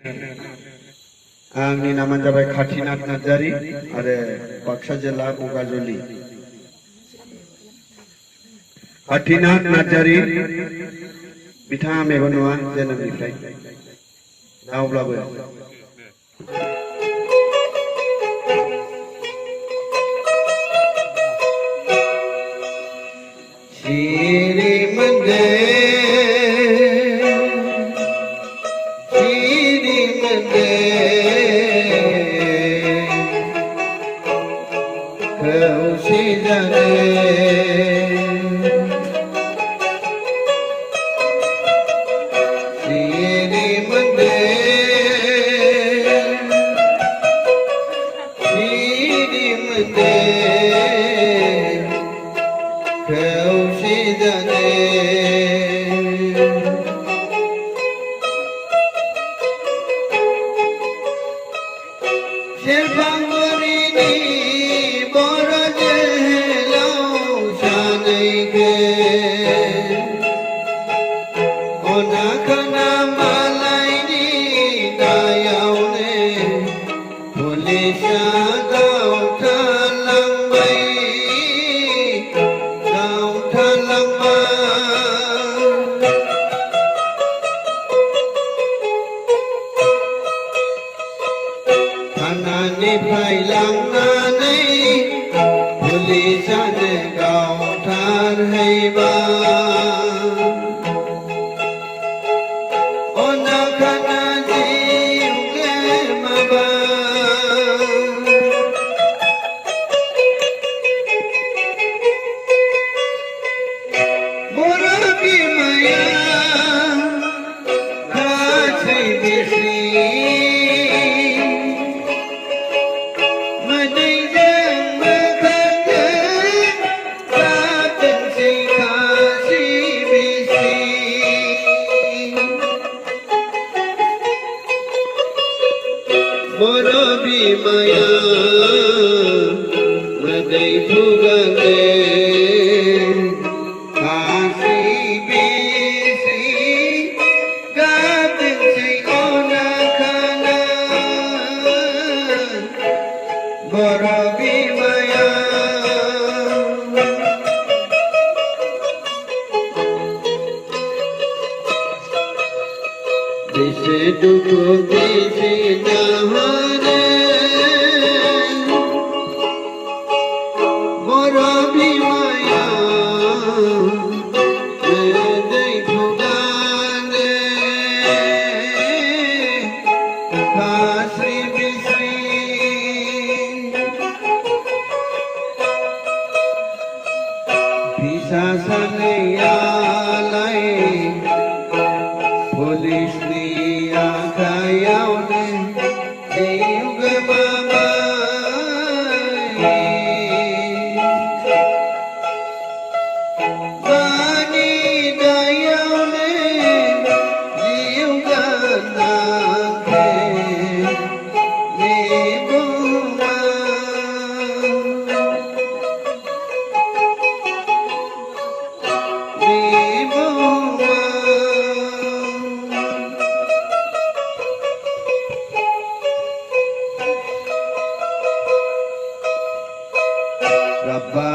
आंनि नामानो जाबाय खाथिनाथ नार्जारी आरो बाक्सा जिल्ला बगाजुलि। खाथिनाथ नार्जारी बिथाङा मेगन नुवा जोनोमनिफ्राय, दा अब्लाबो सिरि मोनदे खौसे जाने सिरि मोनदे खौसे जाने सेरफांगुरिनि बर' जोहोलाव सानैखौ अना खाना मालायनि दायावनो पुलिसा गावथारलांबाय। थानानिफ्राय लांनानै पुलिसानो गावथारहैबाय। अना खाना जिउ गोमाबाय। बर' बिमाया गासै बिसि बर' बिमाया मोदै फुगारनो खासि बिसि गाबदोंसै अना खाना। बर' बिमाया बेसे दुखु बेसे दाहारे बर' बिमाया मोदै फुगारनो खास्रि बिस्रि फिसा सानैयालाय पुलिसनि आखायावनो जिउ गोमाबाय। मानि दायावनो जिउ गारनांखो बे Rabba